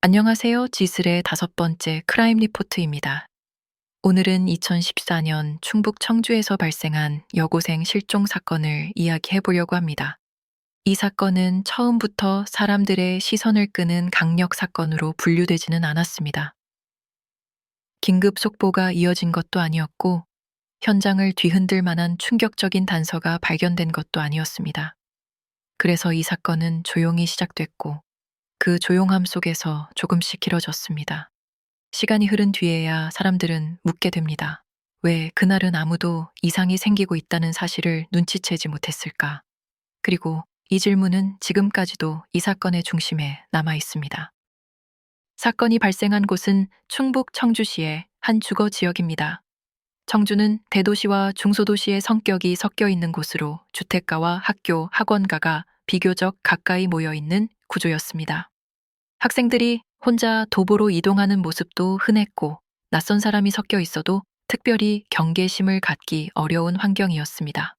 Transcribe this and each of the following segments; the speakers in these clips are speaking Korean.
안녕하세요. 지슬의 5번째 크라임 리포트입니다. 오늘은 2014년 충북 청주에서 발생한 여고생 실종 사건을 이야기해 보려고 합니다. 이 사건은 처음부터 사람들의 시선을 끄는 강력 사건으로 분류되지는 않았습니다. 긴급 속보가 이어진 것도 아니었고, 현장을 뒤흔들 만한 충격적인 단서가 발견된 것도 아니었습니다. 그래서 이 사건은 조용히 시작됐고, 그 조용함 속에서 조금씩 길어졌습니다. 시간이 흐른 뒤에야 사람들은 묻게 됩니다. 왜 그날은 아무도 이상이 생기고 있다는 사실을 눈치채지 못했을까? 그리고 이 질문은 지금까지도 이 사건의 중심에 남아 있습니다. 사건이 발생한 곳은 충북 청주시의 한 주거 지역입니다. 청주는 대도시와 중소도시의 성격이 섞여 있는 곳으로 주택가와 학교, 학원가가 비교적 가까이 모여 있는 구조였습니다. 학생들이 혼자 도보로 이동하는 모습도 흔했고, 낯선 사람이 섞여 있어도 특별히 경계심을 갖기 어려운 환경이었습니다.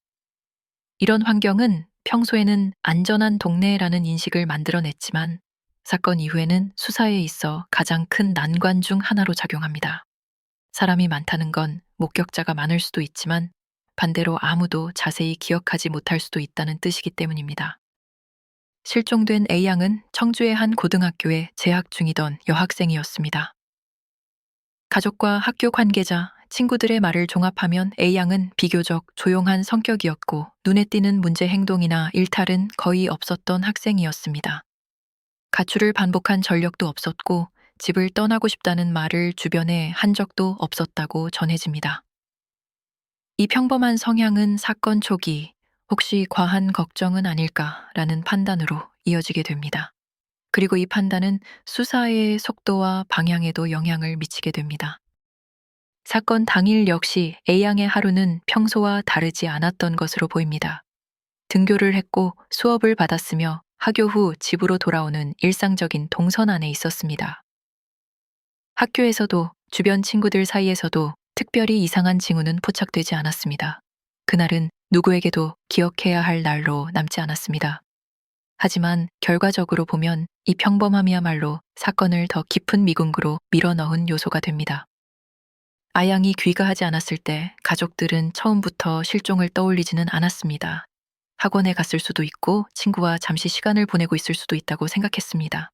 이런 환경은 평소에는 안전한 동네라는 인식을 만들어냈지만, 사건 이후에는 수사에 있어 가장 큰 난관 중 하나로 작용합니다. 사람이 많다는 건 목격자가 많을 수도 있지만, 반대로 아무도 자세히 기억하지 못할 수도 있다는 뜻이기 때문입니다. 실종된 A양은 청주의 한 고등학교에 재학 중이던 여학생이었습니다. 가족과 학교 관계자, 친구들의 말을 종합하면 A양은 비교적 조용한 성격이었고, 눈에 띄는 문제 행동이나 일탈은 거의 없었던 학생이었습니다. 가출을 반복한 전력도 없었고, 집을 떠나고 싶다는 말을 주변에 한 적도 없었다고 전해집니다. 이 평범한 성향은 사건 초기 혹시 과한 걱정은 아닐까라는 판단으로 이어지게 됩니다. 그리고 이 판단은 수사의 속도와 방향에도 영향을 미치게 됩니다. 사건 당일 역시 A양의 하루는 평소와 다르지 않았던 것으로 보입니다. 등교를 했고 수업을 받았으며 학교 후 집으로 돌아오는 일상적인 동선 안에 있었습니다. 학교에서도 주변 친구들 사이에서도 특별히 이상한 징후는 포착되지 않았습니다. 그날은 누구에게도 기억해야 할 날로 남지 않았습니다. 하지만 결과적으로 보면 이 평범함이야말로 사건을 더 깊은 미궁으로 밀어넣은 요소가 됩니다. 아양이 귀가하지 않았을 때 가족들은 처음부터 실종을 떠올리지는 않았습니다. 학원에 갔을 수도 있고 친구와 잠시 시간을 보내고 있을 수도 있다고 생각했습니다.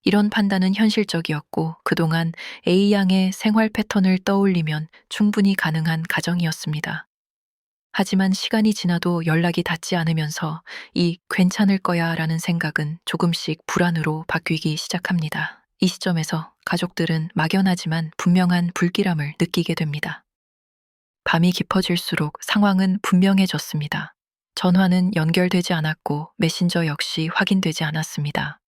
이런 판단은 현실적이었고 그동안 A양의 생활 패턴을 떠올리면 충분히 가능한 가정이었습니다. 하지만 시간이 지나도 연락이 닿지 않으면서 이 괜찮을 거야 라는 생각은 조금씩 불안으로 바뀌기 시작합니다. 이 시점에서 가족들은 막연하지만 분명한 불길함을 느끼게 됩니다. 밤이 깊어질수록 상황은 분명해졌습니다. 전화는 연결되지 않았고 메신저 역시 확인되지 않았습니다.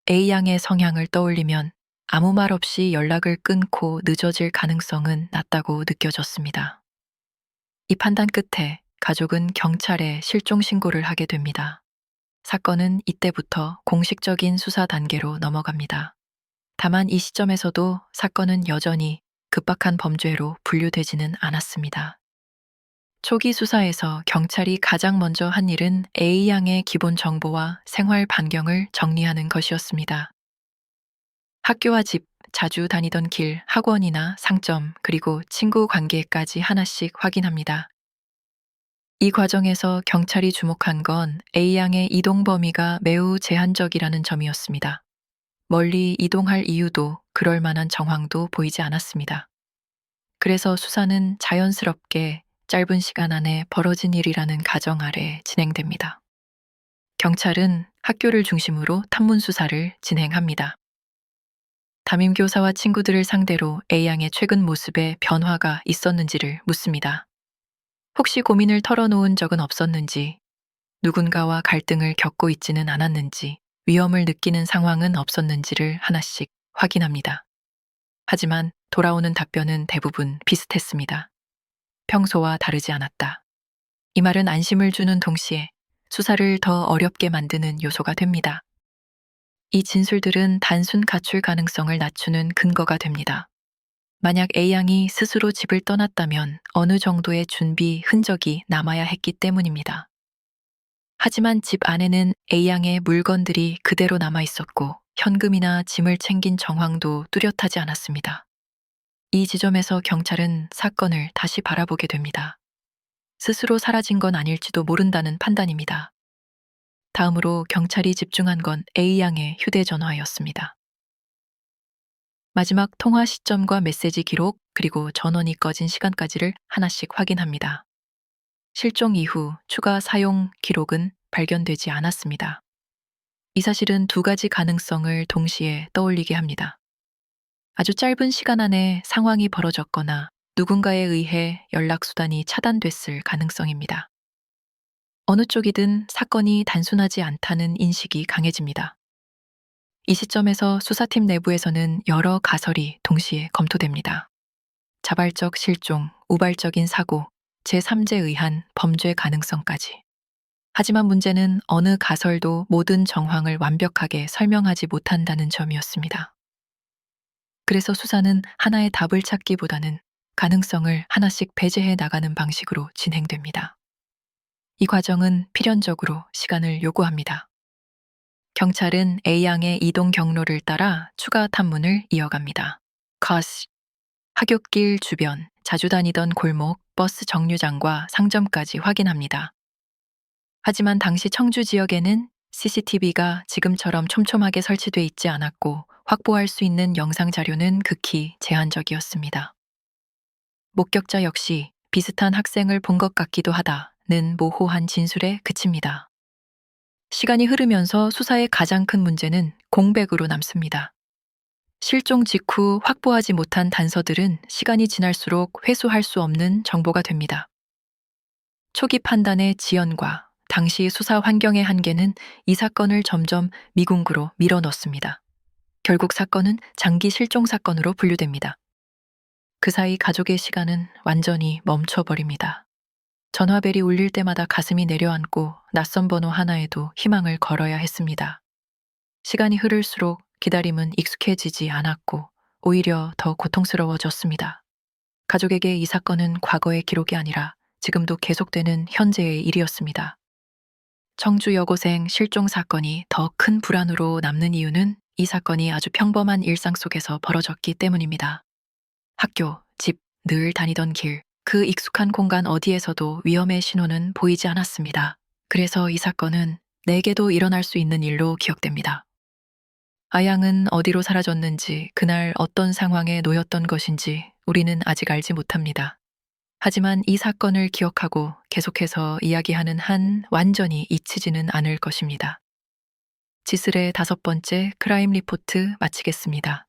A양의 성향을 떠올리면 아무 말 없이 연락을 끊고 늦어질 가능성은 낮다고 느껴졌습니다. 이 판단 끝에 가족은 경찰에 실종 신고를 하게 됩니다. 사건은 이때부터 공식적인 수사 단계로 넘어갑니다. 다만 이 시점에서도 사건은 여전히 급박한 범죄로 분류되지는 않았습니다. 초기 수사에서 경찰이 가장 먼저 한 일은 A양의 기본 정보와 생활 반경을 정리하는 것이었습니다. 학교와 집, 자주 다니던 길, 학원이나 상점, 그리고 친구 관계까지 하나씩 확인합니다. 이 과정에서 경찰이 주목한 건 A양의 이동 범위가 매우 제한적이라는 점이었습니다. 멀리 이동할 이유도 그럴 만한 정황도 보이지 않았습니다. 그래서 수사는 자연스럽게 짧은 시간 안에 벌어진 일이라는 가정 아래 진행됩니다. 경찰은 학교를 중심으로 탐문 수사를 진행합니다. 담임교사와 친구들을 상대로 A양의 최근 모습에 변화가 있었는지를 묻습니다. 혹시 고민을 털어놓은 적은 없었는지, 누군가와 갈등을 겪고 있지는 않았는지, 위험을 느끼는 상황은 없었는지를 하나씩 확인합니다. 하지만 돌아오는 답변은 대부분 비슷했습니다. 평소와 다르지 않았다. 이 말은 안심을 주는 동시에 수사를 더 어렵게 만드는 요소가 됩니다. 이 진술들은 단순 가출 가능성을 낮추는 근거가 됩니다. 만약 A양이 스스로 집을 떠났다면 어느 정도의 준비 흔적이 남아야 했기 때문입니다. 하지만 집 안에는 A양의 물건들이 그대로 남아 있었고 현금이나 짐을 챙긴 정황도 뚜렷하지 않았습니다. 이 지점에서 경찰은 사건을 다시 바라보게 됩니다. 스스로 사라진 건 아닐지도 모른다는 판단입니다. 다음으로 경찰이 집중한 건 A양의 휴대전화였습니다. 마지막 통화 시점과 메시지 기록, 그리고 전원이 꺼진 시간까지를 하나씩 확인합니다. 실종 이후 추가 사용 기록은 발견되지 않았습니다. 이 사실은 두 가지 가능성을 동시에 떠올리게 합니다. 아주 짧은 시간 안에 상황이 벌어졌거나 누군가에 의해 연락수단이 차단됐을 가능성입니다. 어느 쪽이든 사건이 단순하지 않다는 인식이 강해집니다. 이 시점에서 수사팀 내부에서는 여러 가설이 동시에 검토됩니다. 자발적 실종, 우발적인 사고, 제3자에 의한 범죄 가능성까지. 하지만 문제는 어느 가설도 모든 정황을 완벽하게 설명하지 못한다는 점이었습니다. 그래서 수사는 하나의 답을 찾기보다는 가능성을 하나씩 배제해 나가는 방식으로 진행됩니다. 이 과정은 필연적으로 시간을 요구합니다. 경찰은 A양의 이동 경로를 따라 추가 탐문을 이어갑니다. 컷. 하굣길 주변, 자주 다니던 골목, 버스 정류장과 상점까지 확인합니다. 하지만 당시 청주 지역에는 CCTV가 지금처럼 촘촘하게 설치돼 있지 않았고 확보할 수 있는 영상 자료는 극히 제한적이었습니다. 목격자 역시 비슷한 학생을 본 것 같기도 하다는 모호한 진술에 그칩니다. 시간이 흐르면서 수사의 가장 큰 문제는 공백으로 남습니다. 실종 직후 확보하지 못한 단서들은 시간이 지날수록 회수할 수 없는 정보가 됩니다. 초기 판단의 지연과 당시 수사 환경의 한계는 이 사건을 점점 미궁으로 밀어넣습니다. 결국 사건은 장기 실종 사건으로 분류됩니다. 그 사이 가족의 시간은 완전히 멈춰버립니다. 전화벨이 울릴 때마다 가슴이 내려앉고 낯선 번호 하나에도 희망을 걸어야 했습니다. 시간이 흐를수록 기다림은 익숙해지지 않았고 오히려 더 고통스러워졌습니다. 가족에게 이 사건은 과거의 기록이 아니라 지금도 계속되는 현재의 일이었습니다. 청주 여고생 실종 사건이 더 큰 불안으로 남는 이유는 이 사건이 아주 평범한 일상 속에서 벌어졌기 때문입니다. 학교, 집, 늘 다니던 길, 그 익숙한 공간 어디에서도 위험의 신호는 보이지 않았습니다. 그래서 이 사건은 내게도 일어날 수 있는 일로 기억됩니다. 아양은 어디로 사라졌는지, 그날 어떤 상황에 놓였던 것인지 우리는 아직 알지 못합니다. 하지만 이 사건을 기억하고 계속해서 이야기하는 한 완전히 잊히지는 않을 것입니다. 지슬의 5번째 크라임 리포트 마치겠습니다.